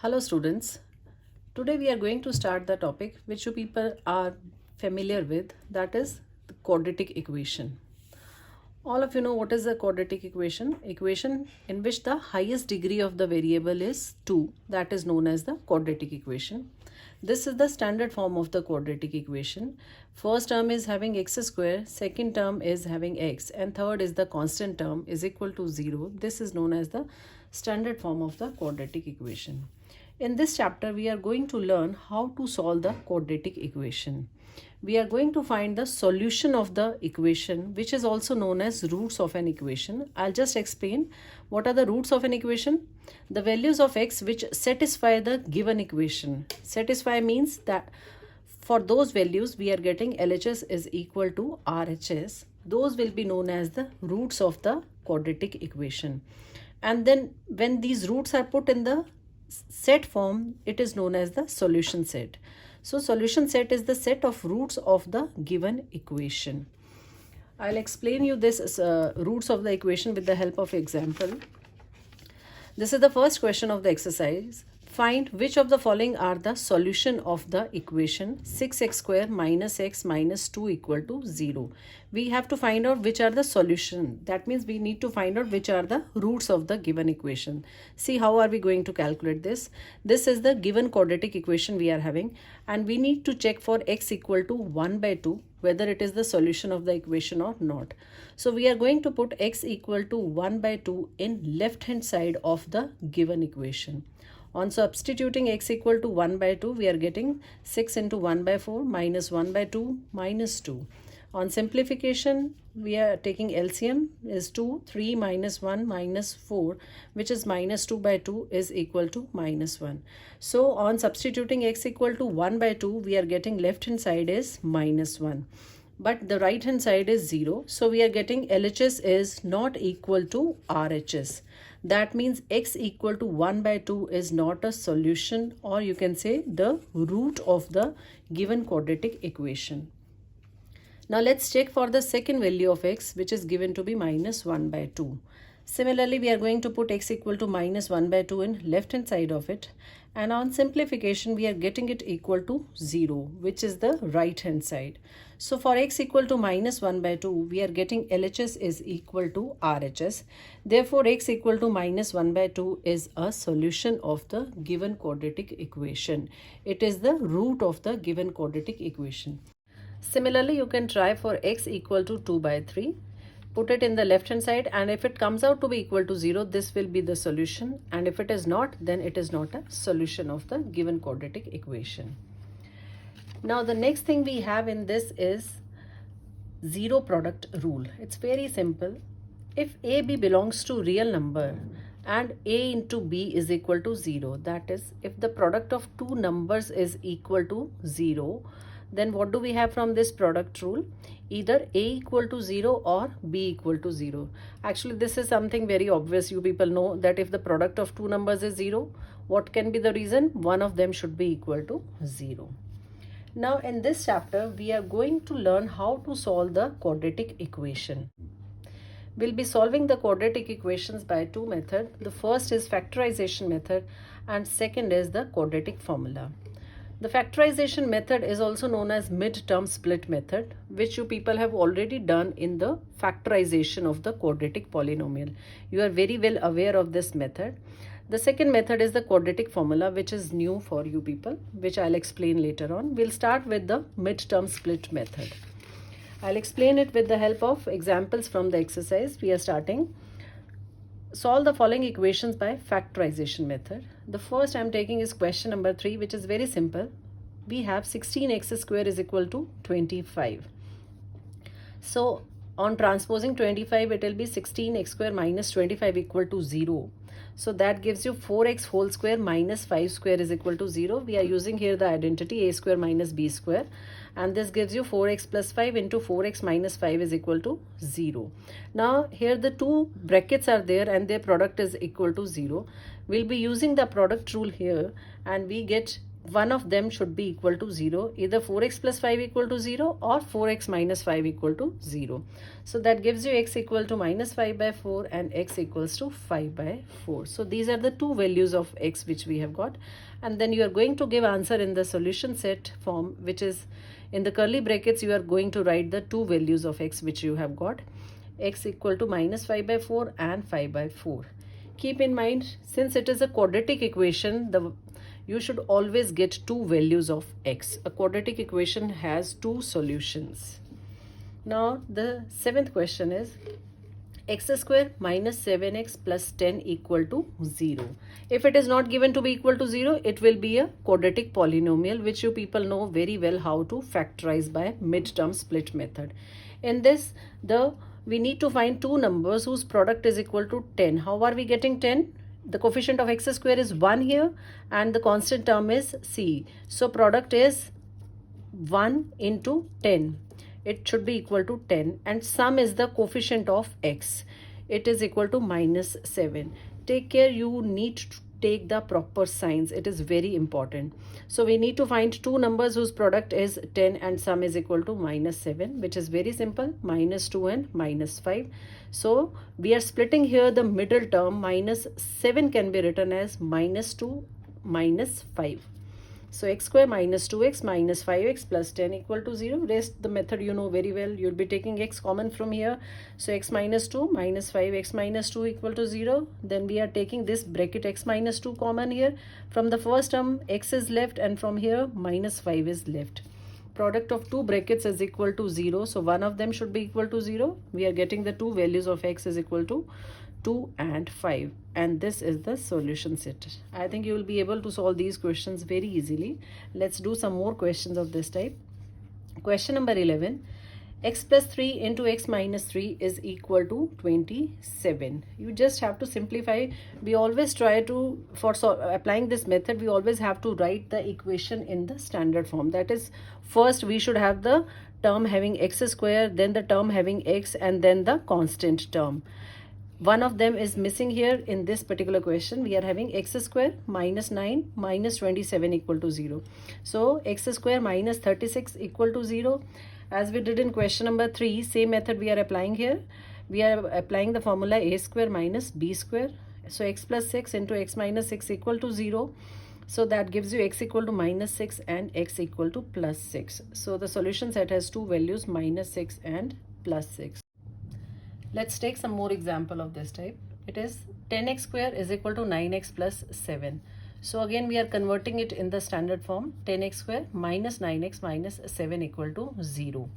Hello students, today we are going to start the topic which you people are familiar with, that is the quadratic equation. All of you know what is a quadratic equation. Equation in which the highest degree of the variable is 2, that is known as the quadratic equation. This is the standard form of the quadratic equation. First term is having x square, second term is having x, and third is the constant term is equal to 0. This is known as the standard form of the quadratic equation. In this chapter, we are going to learn how to solve the quadratic equation. We are going to find the solution of the equation, which is also known as roots of an equation. I'll just explain what are the roots of an equation. The values of x which satisfy the given equation. Satisfy means that for those values we are getting LHS is equal to RHS. Those will be known as the roots of the quadratic equation. And then when these roots are put in the set form, it is known as the solution set. So solution set is the set of roots of the given equation. I'll explain you this roots of the equation with the help of example. This is the first question of the exercise. Find which of the following are the solution of the equation 6x square minus x minus 2 equal to 0. We have to find out which are the solution. That means we need to find out which are the roots of the given equation. See, how are we going to calculate this? This is the given quadratic equation we are having, and we need to check for x equal to 1 by 2 whether it is the solution of the equation or not. So we are going to put x equal to 1 by 2 in left hand side of the given equation. On substituting x equal to 1 by 2, we are getting 6 into 1 by 4 minus 1 by 2 minus 2. On simplification, we are taking LCM is 2, 3 minus 1 minus 4, which is minus 2 by 2 is equal to minus 1. So on substituting x equal to 1 by 2, we are getting left hand side is minus 1. But the right hand side is 0. So we are getting LHS is not equal to RHS. That means x equal to 1 by 2 is not a solution, or you can say the root of the given quadratic equation. Now let's check for the second value of x, which is given to be minus 1 by 2. Similarly, we are going to put x equal to minus 1 by 2 in left hand side of it, and on simplification we are getting it equal to 0, which is the right hand side. So for x equal to minus 1 by 2, we are getting LHS is equal to RHS. Therefore x equal to minus 1 by 2 is a solution of the given quadratic equation. It is the root of the given quadratic equation. Similarly, you can try for x equal to 2 by 3. Put it in the left hand side, and if it comes out to be equal to 0, this will be the solution, and if it is not, then it is not a solution of the given quadratic equation. Now the next thing we have in this is zero product rule. It's very simple. If a, b belongs to real number and a into b is equal to 0, that is, if the product of two numbers is equal to 0, then what do we have from this product rule? Either a equal to 0 or b equal to 0. Actually, this is something very obvious. You people know that if the product of two numbers is 0, what can be the reason? One of them should be equal to 0. Now in this chapter, we are going to learn how to solve the quadratic equation. We'll be solving the quadratic equations by two methods. The first is factorization method, and second is the quadratic formula. The factorization method is also known as mid-term split method, which you people have already done in the factorization of the quadratic polynomial. You are very well aware of this method. The second method is the quadratic formula, which is new for you people, which I'll explain later on. We'll start with the mid-term split method. I'll explain it with the help of examples from the exercise. We are starting. Solve the following equations by factorization method. The first I'm taking is question number 3, which is very simple. We have 16x square is equal to 25. So on transposing 25, it will be 16x square minus 25 equal to 0. So that gives you 4x whole square minus 5 square is equal to 0. We are using here the identity a square minus b square, and this gives you 4x plus 5 into 4x minus 5 is equal to 0. Now here the two brackets are there and their product is equal to 0. We'll be using the product rule here, and we get one of them should be equal to 0, either 4x plus 5 equal to 0 or 4x minus 5 equal to 0. So that gives you x equal to minus 5 by 4 and x equals to 5 by 4. So these are the two values of x which we have got, and then you are going to give answer in the solution set form, which is in the curly brackets you are going to write the two values of x which you have got, x equal to minus 5 by 4 and 5 by 4. Keep in mind, since it is a quadratic equation, you should always get two values of x. A quadratic equation has two solutions. Now the seventh question is x square minus 7x plus 10 equal to 0. If it is not given to be equal to 0, it will be a quadratic polynomial, which you people know very well how to factorize by midterm split method. In this, we need to find two numbers whose product is equal to 10. How are we getting 10? The coefficient of x square is 1 here and the constant term is c. So product is 1 into 10. It should be equal to 10, and sum is the coefficient of x. It is equal to minus 7. Take care, you need to take the proper signs. It is very important. So we need to find two numbers whose product is 10 and sum is equal to minus 7, which is very simple, minus 2 and minus 5. So we are splitting here the middle term. Minus 7 can be written as minus 2 minus 5. So x square minus 2x minus 5x plus 10 equal to 0. Rest the method you know very well. You'll be taking x common from here. So x minus 2 minus 5x minus 2 equal to 0. Then we are taking this bracket x minus 2 common here. From the first term x is left and from here minus 5 is left. Product of two brackets is equal to 0. So one of them should be equal to 0. We are getting the two values of x is equal to 2 and 5, and this is the solution set. I think you will be able to solve these questions very easily. Let's do some more questions of this type. Question number 11. X plus 3 into x minus 3 is equal to 27. You just have to simplify. We always try to, for applying this method, we always have to write the equation in the standard form. That is, first we should have the term having x square, then the term having x, and then the constant term. One of them is missing here in this particular question. We are having x square minus 9 minus 27 equal to 0. So x square minus 36 equal to 0. As we did in question number 3, same method we are applying here. We are applying the formula a square minus b square. So x plus 6 into x minus 6 equal to 0. So that gives you x equal to minus 6 and x equal to plus 6. So the solution set has two values, minus 6 and plus 6. Let's take some more example of this type. It is 10x square is equal to 9x plus 7. So again we are converting it in the standard form. 10x square minus 9x minus 7 equal to 0.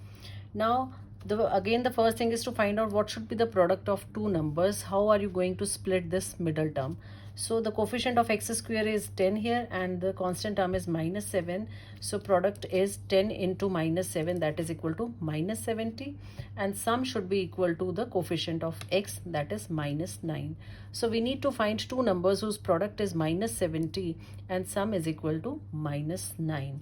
Now again the first thing is to find out what should be the product of two numbers. How are you going to split this middle term? So the coefficient of x square is 10 here and the constant term is minus 7. So product is 10 into minus 7, that is equal to minus 70, and sum should be equal to the coefficient of x, that is minus 9. So we need to find two numbers whose product is minus 70 and sum is equal to minus 9.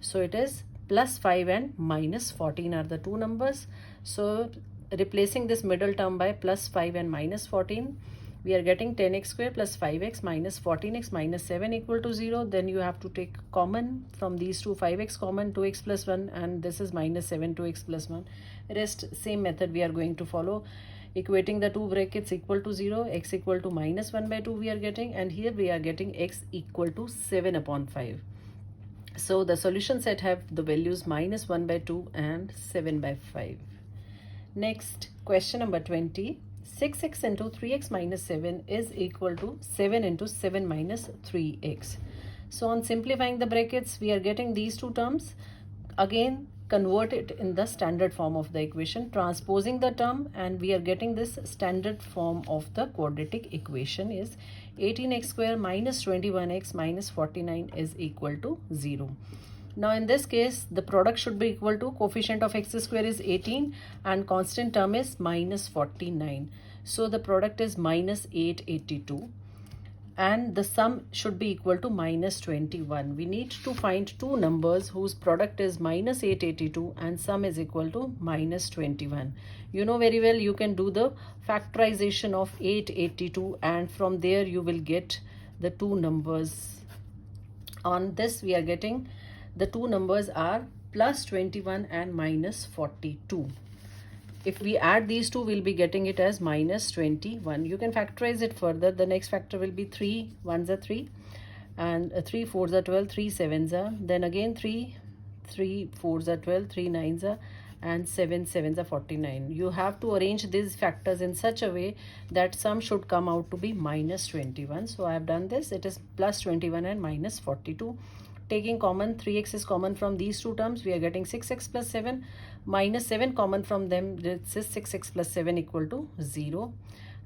So it is plus 5 and minus 14 are the two numbers. So replacing this middle term by plus 5 and minus 14, we are getting 10x square plus 5x minus 14x minus 7 equal to 0. Then you have to take common from these two, 5x common, 2x plus 1, and this is minus 7, 2x plus 1. Rest same method we are going to follow. Equating the two brackets equal to 0, x equal to minus 1 by 2 we are getting, and here we are getting x equal to 7 upon 5. So the solution set have the values minus 1 by 2 and 7 by 5. Next, question number 20. 6x into 3x minus 7 is equal to 7 into 7 minus 3x. So on simplifying the brackets, we are getting these two terms. Again, convert it in the standard form of the equation, transposing the term, and we are getting this standard form of the quadratic equation is 18x square minus 21x minus 49 is equal to 0. Now in this case, the product should be equal to coefficient of x square is 18 and constant term is minus 49. So the product is minus 882 and the sum should be equal to minus 21. We need to find two numbers whose product is minus 882 and sum is equal to minus 21. You know very well you can do the factorization of 882 and from there you will get the two numbers On this we are getting the two numbers are plus 21 and minus 42. If we add these two, we'll be getting it as minus 21. You can factorize it further. The next factor will be 3 1s are 3 and 3 4s are 12, 3 7s are, then again 3 4s are 12, 3 9s are, and 7 7s are 49. You have to arrange these factors in such a way that sum should come out to be minus 21. So I have done this. It is plus 21 and minus 42. Taking common, 3x is common from these two terms. We are getting 6x plus 7 minus 7 common from them. This is 6x plus 7 equal to 0.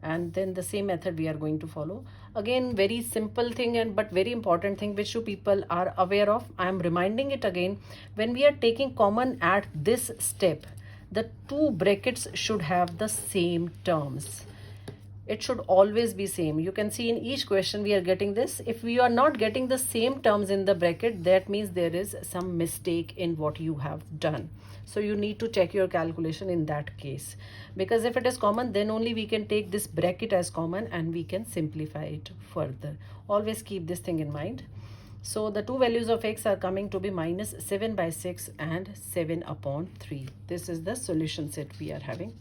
And then the same method we are going to follow. Again, very simple thing and but very important thing which you people are aware of. I am reminding it again. When we are taking common at this step, the two brackets should have the same terms. It should always be same. You can see in each question we are getting this. If we are not getting the same terms in the bracket, that means there is some mistake in what you have done. So you need to check your calculation in that case, because if it is common, then only we can take this bracket as common and we can simplify it further. Always keep this thing in mind. So the two values of x are coming to be minus 7 by 6 and 7 upon 3. This is the solution set we are having.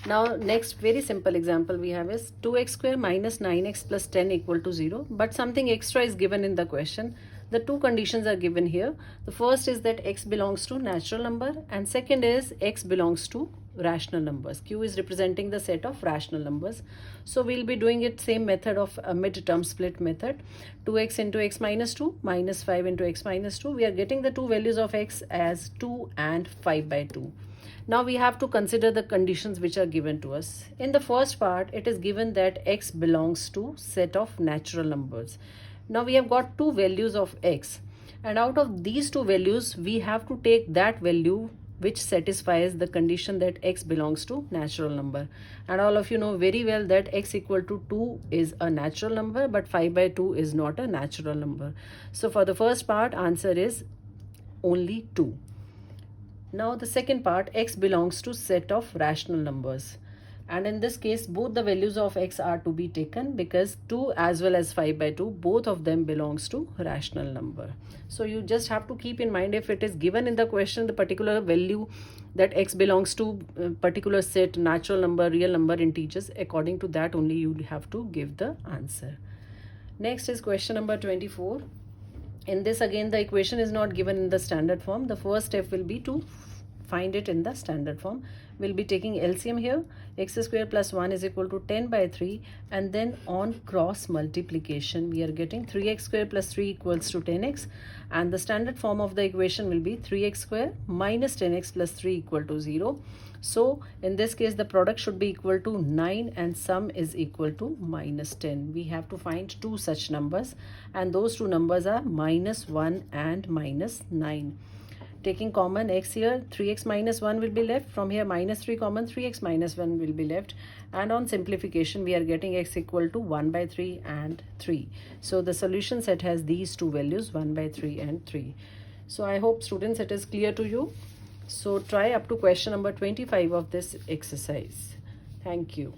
Now next very simple example we have is 2x square minus 9x plus 10 equal to 0. But something extra is given in the question. The two conditions are given here. The first is that x belongs to natural number and second is x belongs to rational numbers. Q is representing the set of rational numbers. So we'll be doing it same method of a mid-term split method. 2x into x minus 2 minus 5 into x minus 2. We are getting the two values of x as 2 and 5 by 2. Now we have to consider the conditions which are given to us. In the first part, it is given that x belongs to set of natural numbers. Now we have got two values of x, and out of these two values, we have to take that value which satisfies the condition that x belongs to natural number. And all of you know very well that x equal to 2 is a natural number, but 5 by 2 is not a natural number. So for the first part, answer is only 2. Now the second part, x belongs to set of rational numbers, and in this case both the values of x are to be taken because 2 as well as 5 by 2 both of them belongs to rational number. So you just have to keep in mind, if it is given in the question the particular value that x belongs to particular set, natural number, real number, integers, according to that only you have to give the answer. Next is question number 24. In this again the equation is not given in the standard form. The first step will be to find it in the standard form. We'll be taking LCM here. X square plus 1 is equal to 10 by 3, and then on cross multiplication we are getting 3x square plus 3 equals to 10x, and the standard form of the equation will be 3x square minus 10x plus 3 equal to 0. So in this case the product should be equal to 9 and sum is equal to minus 10. We have to find two such numbers, and those two numbers are minus 1 and minus 9. Taking common x here, 3x minus 1 will be left. From here minus 3 common, 3x minus 1 will be left. And on simplification we are getting x equal to 1 by 3 and 3. So the solution set has these two values, 1 by 3 and 3. So I hope students it is clear to you. So try up to question number 25 of this exercise. Thank you.